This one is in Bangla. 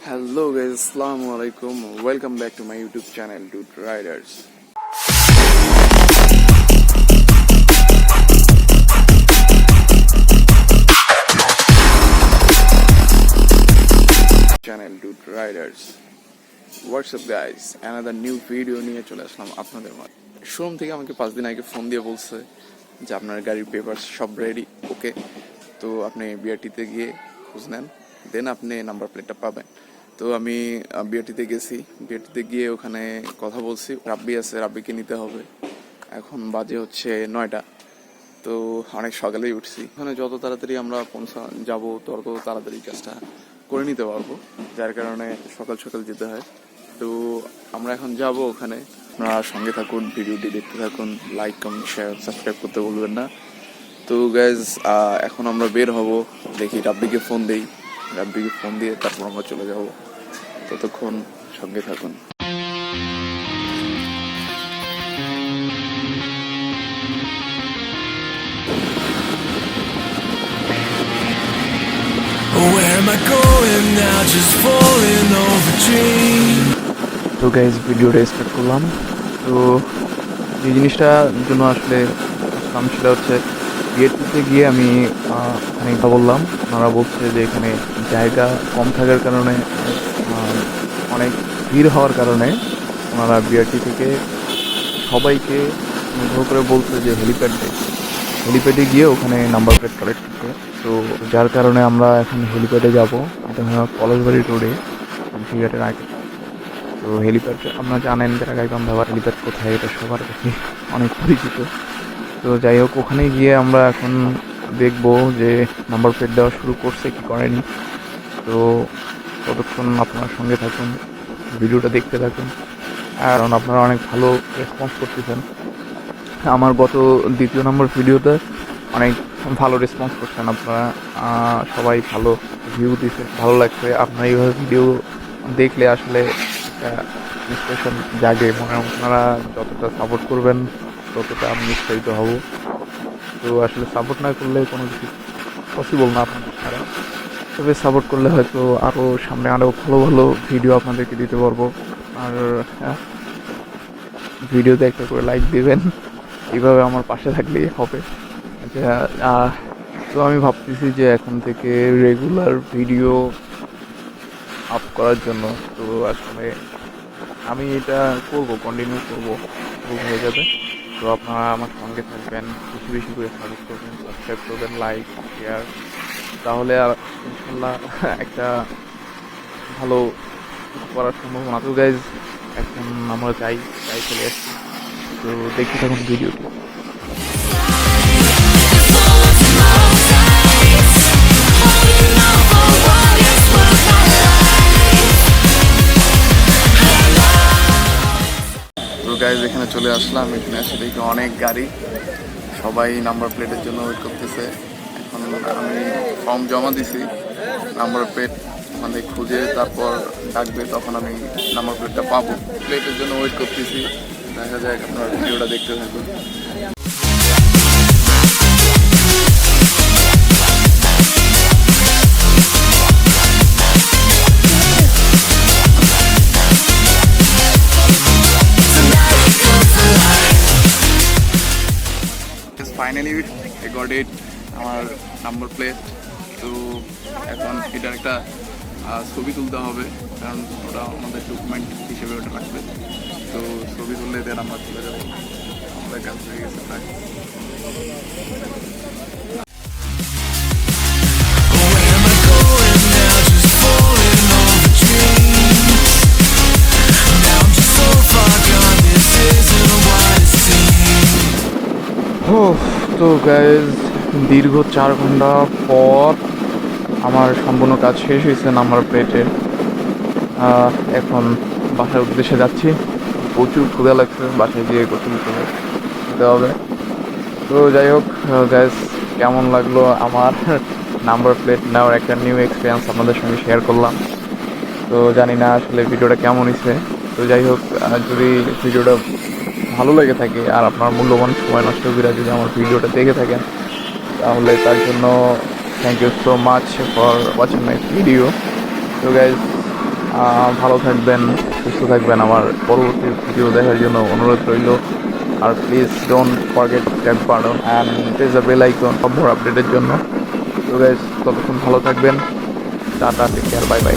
Hello guys, Assalamu alaikum. Welcome back to my YouTube channel, Dude Riders. Channel Dude Riders. What's up guys? Another new video নিয়ে চলে আসলাম আপনাদের মাঝে। শোরুম থেকে আমাকে 5 দিন আগে ফোন দিয়ে বলছে যে আপনার গাড়ির পেপারস সব রেডি, ওকে। তো আপনি বিআরটিতে গিয়ে খোঁজ নেন, দেন আপনি নাম্বার প্লেটটা পাবেন। তো আমি বিআরটিতে গেছি, বিআরটিতে গিয়ে ওখানে কথা বলছি, রাব্বি আছে, রাব্বিকে নিতে হবে। এখন বাজে হচ্ছে 9টা, তো অনেক সকালেই উঠছি। ওখানে যত তাড়াতাড়ি আমরা যাব তত তাড়াতাড়ি কাজটা করে নিতে পারবো, যার কারণে সকাল সকাল যেতে হয়। তো আমরা এখন যাব ওখানে, আপনারা সঙ্গে থাকুন, ভিডিওটি দেখতে থাকুন, লাইক কমেন্ট শেয়ার সাবস্ক্রাইব করতে বলবেন না। তো গাইজ এখন আমরা বের হব, দেখি রাব্বিকে ফোন দেই, রাব্বিকে ফোন দিয়ে তারপর আমরা চলে যাব। ততক্ষণ সঙ্গে থাকুন। তো গাইজ ভিডিওটা স্টার্ট করলাম। তো এই জিনিসটার জন্য আসলে আসলাম, সেটা হচ্ছে বিআরটিতে গিয়ে আমি খানিকটা বললাম। ওনারা বলছে যে এখানে জায়গা কম থাকার কারণে, অনেক ভিড় হওয়ার কারণে ওনারা বিআরটি থেকে সবাইকে নির্ভর করে বলছে যে হেলিপ্যাডে গিয়ে ওখানে নাম্বার প্লেট কালেক্ট করতে। তো যার কারণে আমরা এখন হেলিপ্যাডে যাব। এটা পলাশবাড়ি রোডে, ঘাটের আগে। তো হেলিপ্যাড আপনারা জানেন, গাইবান্ধা হেলিপ্যাড কোথায়, এটা সবার কাছে অনেক পরিচিত। তো যাই হোক, ওখানে গিয়ে আমরা এখন দেখবো যে নাম্বার প্লেট দেওয়া শুরু করছে কি করেনি। তো ততক্ষণ আপনারা সঙ্গে থাকুন, ভিডিওটা দেখতে থাকুন। কারণ আপনারা অনেক ভালো রেসপন্স করতেছেন। আমার গত 2 নম্বর ভিডিওতে অনেক ভালো রেসপন্স করছেন আপনারা, সবাই ভালো ভিউ দিচ্ছে, ভালো লাগছে। আপনারা এইভাবে ভিডিও দেখলে আসলে একটা ইন্সপিরেশন জাগে মনে। আপনারা যতটা সাপোর্ট করবেন ততটা আমি উৎসাহিত হব। তো আসলে সাপোর্ট না করলে কোনো কিছু পসিবল না আপনাদের ছাড়া। তবে সাপোর্ট করলে হয়তো আরও সামনে আরও ভালো ভালো ভিডিও আপনাদেরকে দিতে পারবো। আর ভিডিওতে একটা করে লাইক দিবেন, এইভাবে আমার পাশে থাকলেই হবে। তো আমি ভাবতেছি যে এখন থেকে রেগুলার ভিডিও আপ করার জন্য। তো আসলে আমি এটা করবো, কন্টিনিউ করবো, হয়ে যাবে। তো আপনারা আমার সঙ্গে থাকবেন, বেশি বেশি করে সাপোর্ট করবেন, সাবস্ক্রাইব করবেন, লাইক শেয়ার, তাহলে আর ইনশাল্লাহ একটা ভালো করার সম্ভাবনা। তো গাইজ এখন আমরা চাই চলে আসছি। তো দেখতে থাকুন ভিডিওটি। তো গাইজ এখানে চলে আসলাম, এখানে এসে দেখি অনেক গাড়ি, সবাই নাম্বার প্লেটের জন্য ওয়েট করতেছে। এখন আমি ফর্ম জমা দিছি, নাম্বার প্লেট মানে খুঁজে তারপর ডাকবে, তখন আমি নাম্বার প্লেটটা পাবো। প্লেটের জন্য ওয়েট করতেছি, দেখা যায়। আপনারা ভিডিওটা দেখতে থাকুন। ফাইনালি আই গট ইট, আমার নাম্বার প্লেট। তো এখন এটার একটা ছবি তুলতে হবে, কারণ ওটা আমাদের ডকুমেন্ট হিসেবে ওটা রাখবে। তো ছবি তুললে দেন আমরা চলে যাবো, আমাদের কাজ হয়ে গেছে প্রায়। তো গাইজ দীর্ঘ 4 ঘন্টা পর আমার সম্পূর্ণ কাজ শেষ হয়েছে নাম্বার প্লেটে। এখন বাসার উদ্দেশ্যে যাচ্ছি। প্রচুর ক্ষুধা লাগছে, বাসায় গিয়ে গোসল করতে হবে। তো যাই হোক গাইজ, কেমন লাগলো আমার নাম্বার প্লেট নেওয়ার একটা নিউ এক্সপিরিয়েন্স আপনাদের সঙ্গে শেয়ার করলাম। তো জানি না আসলে ভিডিওটা কেমন হয়েছে। তো যাই হোক, যদি ভিডিওটা ভালো লেগে থাকে আর আপনার মূল্যবান সময় নষ্ট করে যদি আমার ভিডিওটা দেখে থাকেন, তাহলে তার জন্য thank you so much for watching my video. তো গাইজ ভালো থাকবেন, সুস্থ থাকবেন। আমার পরবর্তী ভিডিও দেখার জন্য অনুরোধ রইল। আর please don't forget subscribe button and press the bell icon সব মোর আপডেটের জন্য। তো গাইস ততক্ষণ ভালো থাকবেন, tata, take care, bye by.